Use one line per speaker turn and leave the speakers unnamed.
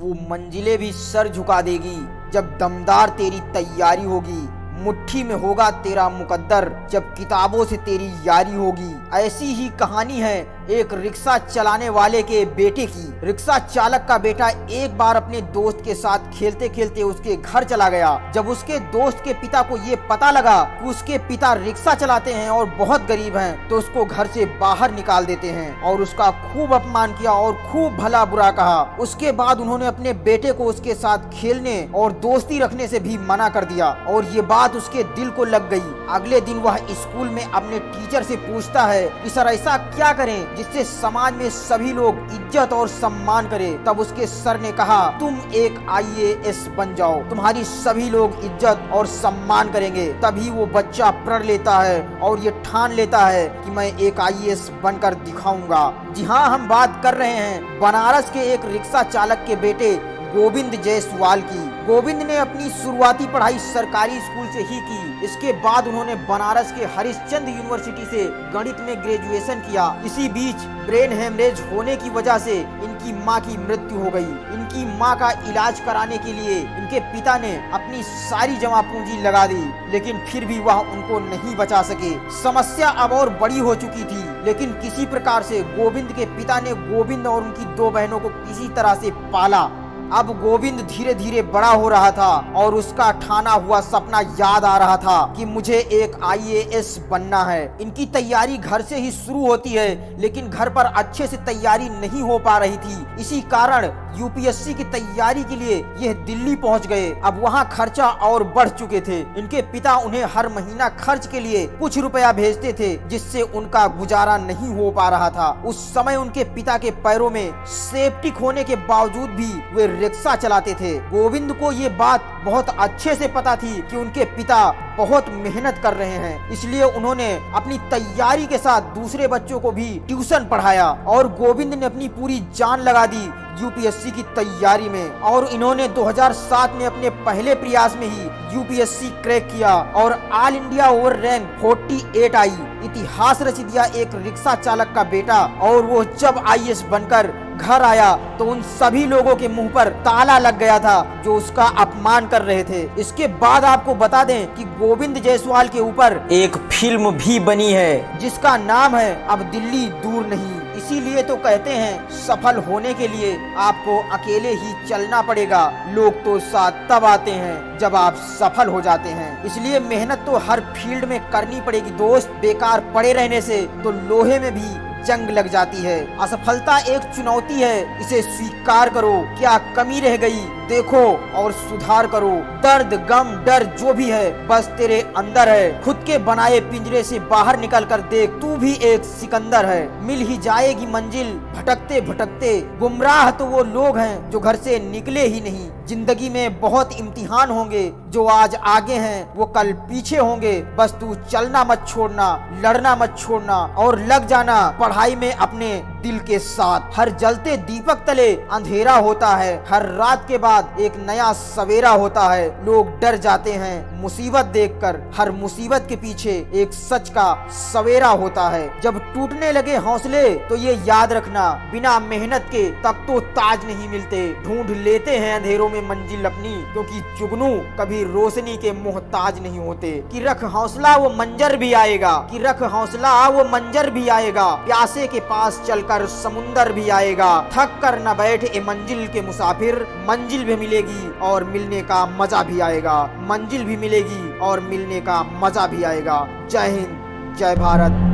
वो मंजिलें भी सर झुका देगी जब दमदार तेरी तैयारी होगी। मुट्ठी में होगा तेरा मुकद्दर जब किताबों से तेरी यारी होगी। ऐसी ही कहानी है एक रिक्शा चलाने वाले के बेटे की। रिक्शा चालक का बेटा एक बार अपने दोस्त के साथ खेलते खेलते उसके घर चला गया। जब उसके दोस्त के पिता को ये पता लगा कि उसके पिता रिक्शा चलाते हैं और बहुत गरीब हैं, तो उसको घर से बाहर निकाल देते हैं और उसका खूब अपमान किया और खूब भला बुरा कहा। उसके बाद उन्होंने अपने बेटे को उसके साथ खेलने और दोस्ती रखने से भी मना कर दिया और ये बात उसके दिल को लग गई। अगले दिन वह स्कूल में अपने टीचर से पूछता है कि सर ऐसा क्या करें जिससे समाज में सभी लोग इज्जत और सम्मान करें। तब उसके सर ने कहा तुम एक IAS बन जाओ, तुम्हारी सभी लोग इज्जत और सम्मान करेंगे। तभी वो बच्चा प्रण लेता है और ये ठान लेता है कि मैं एक IAS बनकर दिखाऊंगा। जी हाँ, हम बात कर रहे हैं बनारस के एक रिक्शा चालक के बेटे गोविंद जायसवाल की। गोविंद ने अपनी शुरुआती पढ़ाई सरकारी स्कूल से ही की। इसके बाद उन्होंने बनारस के हरिश्चंद्र यूनिवर्सिटी से गणित में ग्रेजुएशन किया। इसी बीच ब्रेन हेमरेज होने की वजह से इनकी मां की मृत्यु हो गई। इनकी मां का इलाज कराने के लिए इनके पिता ने अपनी सारी जमा पूंजी लगा दी, लेकिन फिर भी वह उनको नहीं बचा सके। समस्या अब और बड़ी हो चुकी थी, लेकिन किसी प्रकार से गोविंद के पिता ने गोविंद और उनकी 2 बहनों को किसी तरह से पाला। अब गोविंद धीरे धीरे बड़ा हो रहा था और उसका ठाना हुआ सपना याद आ रहा था कि मुझे एक IAS बनना है। इनकी तैयारी घर से ही शुरू होती है, लेकिन घर पर अच्छे से तैयारी नहीं हो पा रही थी। इसी कारण UPSC की तैयारी के लिए यह दिल्ली पहुंच गए। अब वहां खर्चा और बढ़ चुके थे। इनके पिता उन्हें हर महीना खर्च के लिए कुछ रुपया भेजते थे, जिससे उनका गुजारा नहीं हो पा रहा था। उस समय उनके पिता के पैरों में सेप्टिक होने के बावजूद भी वे रिक्शा चलाते थे। गोविंद को ये बात बहुत अच्छे से पता थी कि उनके पिता बहुत मेहनत कर रहे हैं, इसलिए उन्होंने अपनी तैयारी के साथ दूसरे बच्चों को भी ट्यूशन पढ़ाया और गोविंद ने अपनी पूरी जान लगा दी UPSC की तैयारी में। और इन्होंने 2007 में अपने पहले प्रयास में ही UPSC क्रैक किया और ऑल इंडिया ओवर रैंक 48 आई। इतिहास रच दिया एक रिक्शा चालक का बेटा। और वो जब IAS बनकर घर आया तो उन सभी लोगों के मुंह पर ताला लग गया था जो उसका अपमान कर रहे थे। इसके बाद आपको बता दें कि गोविंद जायसवाल के ऊपर एक फिल्म भी बनी है जिसका नाम है अब दिल्ली दूर नहीं। इसीलिए तो कहते हैं सफल होने के लिए आपको अकेले ही चलना पड़ेगा। लोग तो साथ तब आते हैं जब आप सफल हो जाते हैं। इसलिए मेहनत तो हर फील्ड में करनी पड़ेगी दोस्त। बेकार पड़े रहने से तो लोहे में भी जंग लग जाती है। असफलता एक चुनौती है, इसे स्वीकार करो। क्या कमी रह गई देखो और सुधार करो। दर्द गम डर जो भी है बस तेरे अंदर है। खुद के बनाए पिंजरे से बाहर निकल कर देख, तू भी एक सिकंदर है। मिल ही जाएगी मंजिल भटकते भटकते। गुमराह तो वो लोग हैं जो घर से निकले ही नहीं। जिंदगी में बहुत इम्तिहान होंगे, जो आज आगे हैं वो कल पीछे होंगे। बस तू चलना मत छोड़ना, लड़ना मत छोड़ना और लग जाना पढ़ाई में अपने दिल के साथ। हर जलते दीपक तले अंधेरा होता है, हर रात के बाद एक नया सवेरा होता है। लोग डर जाते हैं मुसीबत देखकर, हर मुसीबत के पीछे एक सच का सवेरा होता है। जब टूटने लगे हौसले तो ये याद रखना, बिना मेहनत के तक तो ताज नहीं मिलते। ढूंढ लेते हैं अंधेरों में मंजिल अपनी, क्योंकि जुगनू कभी रोशनी के मोहताज नहीं होते। कि रख हौसला वो मंजर भी आएगा, कि रख हौसला वो मंजर भी आएगा। प्यासे के पास चलकर समुंदर भी आएगा। थक कर न बैठ ए मंजिल के मुसाफिर, मंजिल भी मिलेगी और मिलने का मजा भी आएगा। मंजिल भी मिलेगी और मिलने का मजा भी आएगा। जय हिंद, जय भारत।